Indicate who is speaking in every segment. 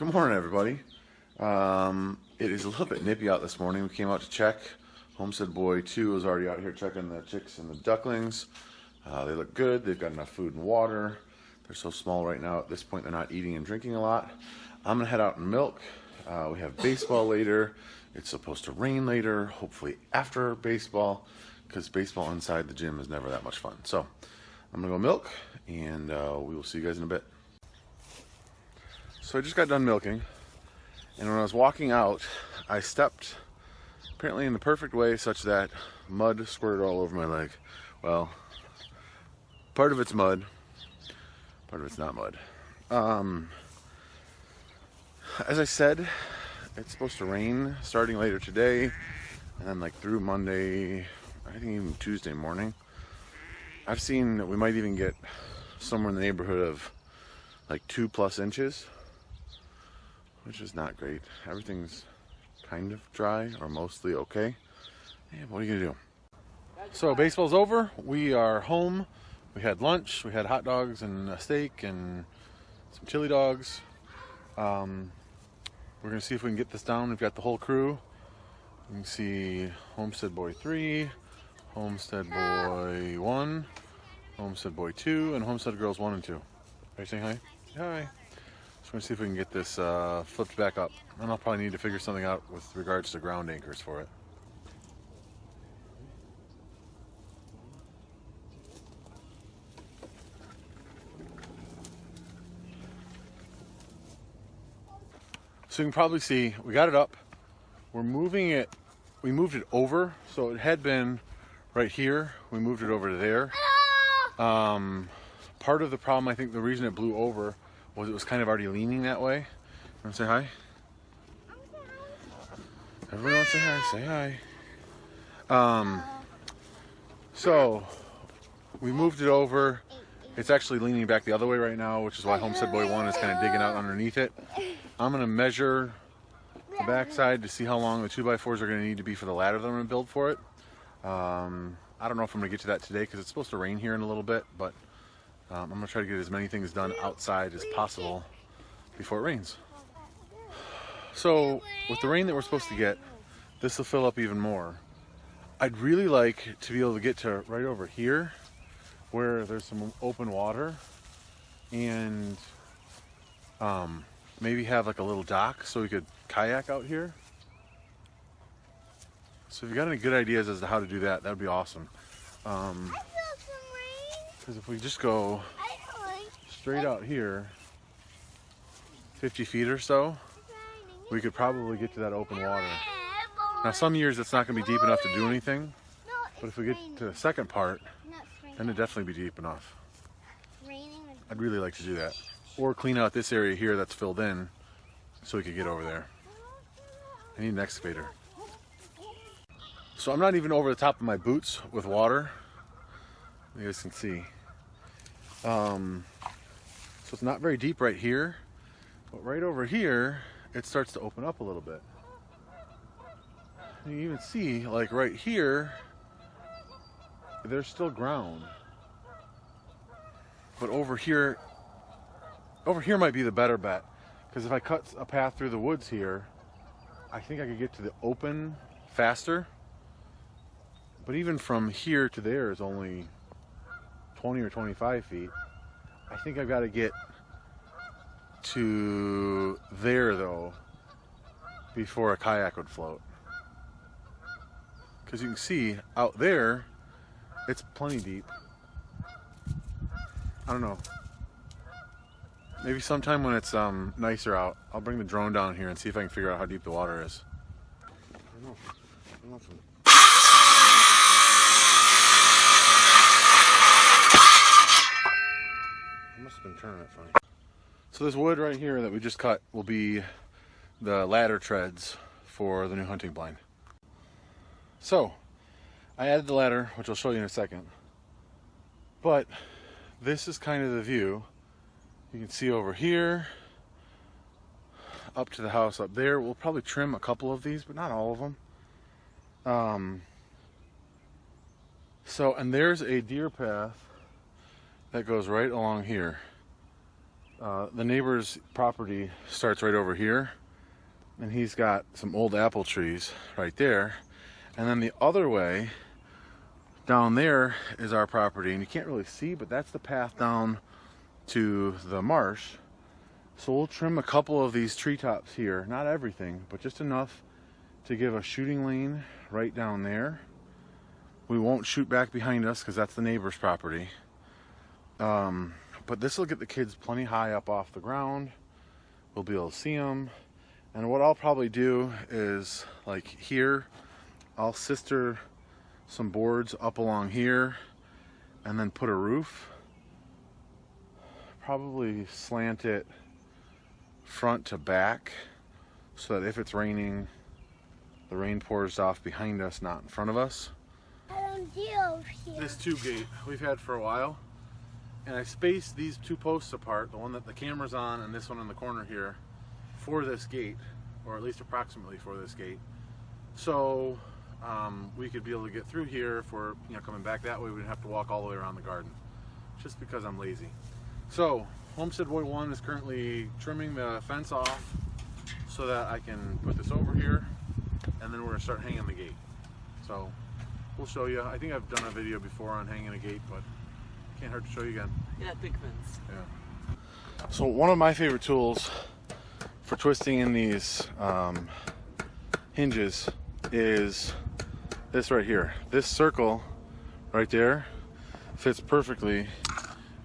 Speaker 1: Good morning, everybody. It is a little bit nippy out this morning. We came out to check. Homestead Boy 2 is already out here checking the chicks and the ducklings. They look good. They've got enough food and water. They're so small right now. At this point, they're not eating and drinking a lot. I'm going to head out and milk. We have baseball later. It's supposed to rain later, hopefully after baseball, because baseball inside the gym is never that much fun. So I'm going to go milk, and we will see you guys in a bit. So I just got done milking, and when I was walking out, I stepped apparently in the perfect way such that mud squirted all over my leg. Well, part of it's mud, part of it's not mud. As I said, it's supposed to rain starting later today, and then like through Monday, I think even Tuesday morning. I've seen that we might even get somewhere in the neighborhood of like 2+ inches. Which is not great. Everything's kind of dry or mostly okay. Yeah, what are you gonna do? So baseball's over. We are home. We had lunch. We had hot dogs and a steak and some chili dogs. We're gonna see if we can get this down. We've got the whole crew. You can see Homestead Boy 3, Homestead Boy 1, Homestead Boy 2, and Homestead Girls 1 and 2. Are you saying hi? Hi. Just want to see if we can get this flipped back up. And I'll probably need to figure something out with regards to ground anchors for it. So you can probably see we got it up. We're moving it. We moved it over, so it had been right here. We moved it over to there. Part of the problem, I think the reason it blew over was it was kind of already leaning that way. You want to say hi? Everyone wants to say hi. Say hi. So we moved it over. It's actually leaning back the other way right now, which is why Homestead Boy 1 is kind of digging out underneath it. I'm going to measure the backside to see how long the 2x4s are going to need to be for the ladder that I'm going to build for it. I don't know if I'm going to get to that today because it's supposed to rain here in a little bit, but I'm going to try to get as many things done outside as possible before it rains. So with the rain that we're supposed to get, this will fill up even more. I'd really like to be able to get to right over here where there's some open water and maybe have like a little dock so we could kayak out here. So if you got any good ideas as to how to do that, that would be awesome. Because if we just go straight out here 50 feet or so, we could probably get to that open water. Now some years it's not going to be deep enough to do anything, but if we get to the second part, then it'd definitely be deep enough. I'd really like to do that. Or clean out this area here that's filled in so we could get over there. I need an excavator. So I'm not even over the top of my boots with water. You guys can see. So it's not very deep right here, but right over here, it starts to open up a little bit. And you even see, like right here, there's still ground. But over here might be the better bet, because if I cut a path through the woods here, I think I could get to the open faster. But even from here to there is only 20 or 25 feet. I think I've got to get to there though before a kayak would float. Because you can see out there, it's plenty deep. I don't know. Maybe sometime when it's nicer out, I'll bring the drone down here and see if I can figure out how deep the water is. I don't know. Must have been turning it funny. So this wood right here that we just cut will be the ladder treads for the new hunting blind. So I added the ladder, which I'll show you in a second. But this is kind of the view. You can see over here, up to the house up there. We'll probably trim a couple of these, but not all of them. So, and there's a deer path that goes right along here. The neighbor's property starts right over here, and he's got some old apple trees right there. And then the other way down there is our property, and you can't really see, but that's the path down to the marsh. So we'll trim a couple of these treetops here, not everything, but just enough to give a shooting lane right down there. We won't shoot back behind us because that's the neighbor's property. But this will get the kids plenty high up off the ground. We'll be able to see them. And what I'll probably do is, like here, I'll sister some boards up along here and then put a roof. Probably slant it front to back so that if it's raining, the rain pours off behind us, not in front of us. This tube gate we've had for a while, and I spaced these two posts apart, the one that the camera's on and this one in the corner here, for this gate, or at least approximately for this gate. So we could be able to get through here. If we're coming back that way, we'd have to walk all the way around the garden, just because I'm lazy. So Homestead Boy 1 is currently trimming the fence off so that I can put this over here, and then we're gonna start hanging the gate. So we'll show you. I think I've done a video before on hanging a gate, but can't hurt to show you again.
Speaker 2: Yeah, big fence.
Speaker 1: Yeah. So one of my favorite tools for twisting in these hinges is this right here. This circle right there fits perfectly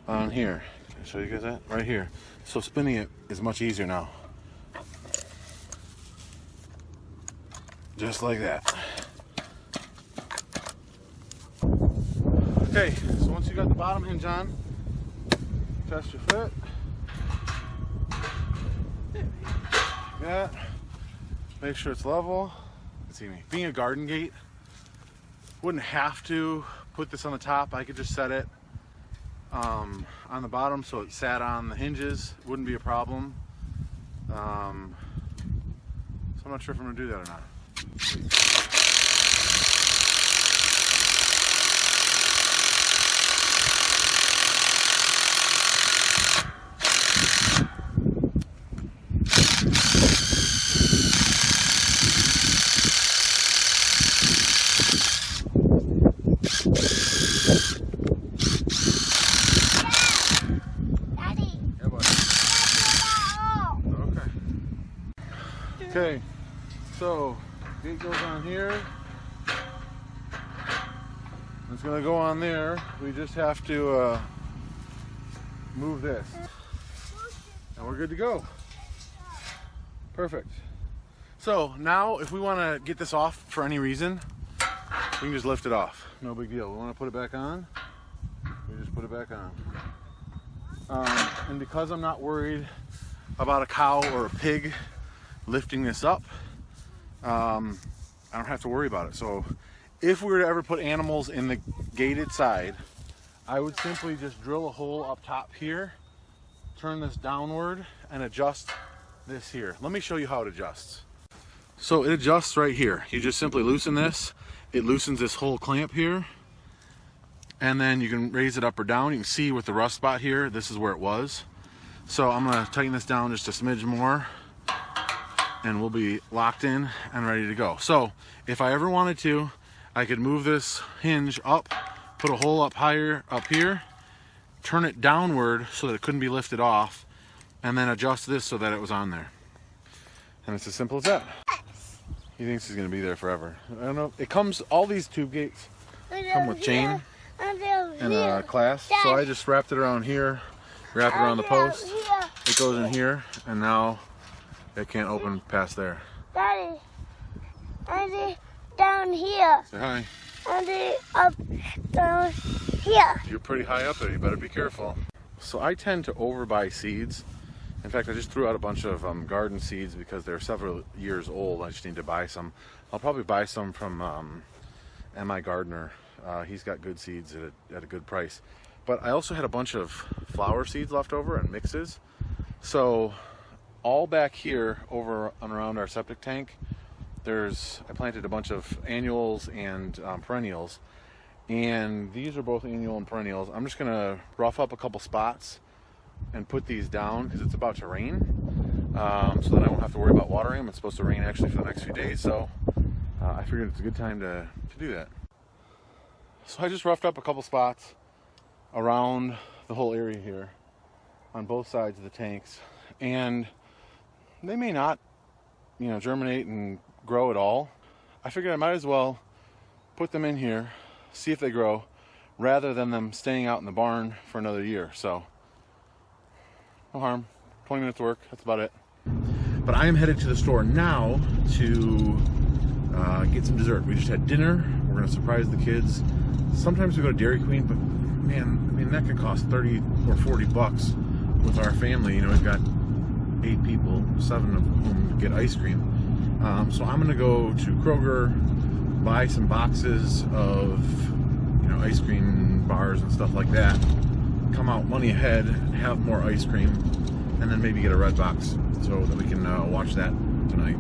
Speaker 1: on here. Can I show you guys that? Right here. So spinning it is much easier now. Just like that. Okay, so once you got the bottom hinge on, test your fit. Yeah. Make sure it's level. See me. Being a garden gate, wouldn't have to put this on the top. I could just set it on the bottom so it sat on the hinges. Wouldn't be a problem. So I'm not sure if I'm gonna do that or not. Okay, so gate goes on here. It's gonna go on there. We just have to move this, and we're good to go. Perfect. So now, if we want to get this off for any reason, we can just lift it off. No big deal. We want to put it back on. We just put it back on. And because I'm not worried about a cow or a pig lifting this up, I don't have to worry about it. So if we were to ever put animals in the gated side, I would simply just drill a hole up top here, turn this downward, and adjust this here. Let me show you how it adjusts. So it adjusts right here. You just simply loosen this. It loosens this whole clamp here, and then you can raise it up or down. You can see with the rust spot here, this is where it was. So I'm gonna tighten this down just a smidge more, and we'll be locked in and ready to go. So if I ever wanted to, I could move this hinge up, put a hole up higher up here, turn it downward so that it couldn't be lifted off, and then adjust this so that it was on there. And it's as simple as that. He thinks he's gonna be there forever. I don't know. It comes, all these tube gates come with chain and a clasp. So I just wrapped it around here, wrapped it around the post. It goes in here, and now it can't open past there.
Speaker 3: Daddy, down here.
Speaker 1: Say hi.
Speaker 3: Up down here.
Speaker 1: You're pretty high up there. You better be careful. So I tend to overbuy seeds. In fact, I just threw out a bunch of garden seeds because they're several years old. I just need to buy some. I'll probably buy some from M.I. Gardener. He's got good seeds at a good price. But I also had a bunch of flower seeds left over and mixes. So all back here over and around our septic tank, I planted a bunch of annuals and perennials. And these are both annual and perennials. I'm just gonna rough up a couple spots and put these down because it's about to rain, so that I won't have to worry about watering them. It's supposed to rain actually for the next few days, so I figured it's a good time to do that. So I just roughed up a couple spots around the whole area here on both sides of the tanks, and they may not, germinate and grow at all. I figured I might as well put them in here, see if they grow, rather than them staying out in the barn for another year. So no harm, 20 minutes work, that's about it. But I am headed to the store now to get some dessert. We just had dinner. We're gonna surprise the kids. Sometimes we go to Dairy Queen, but man, I mean, that could cost 30 or 40 bucks with our family. We've got 8 people, 7 of whom get ice cream. So I'm gonna go to Kroger, buy some boxes of ice cream bars and stuff like that, come out money ahead, have more ice cream, and then maybe get a red box so that we can watch that tonight.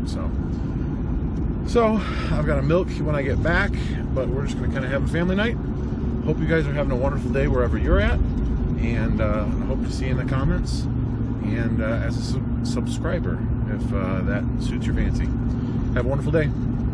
Speaker 1: So I've got a milk when I get back, but we're just gonna kind of have a family night. Hope you guys are having a wonderful day wherever you're at, and I hope to see you in the comments and as a subscriber if that suits your fancy. Have a wonderful day.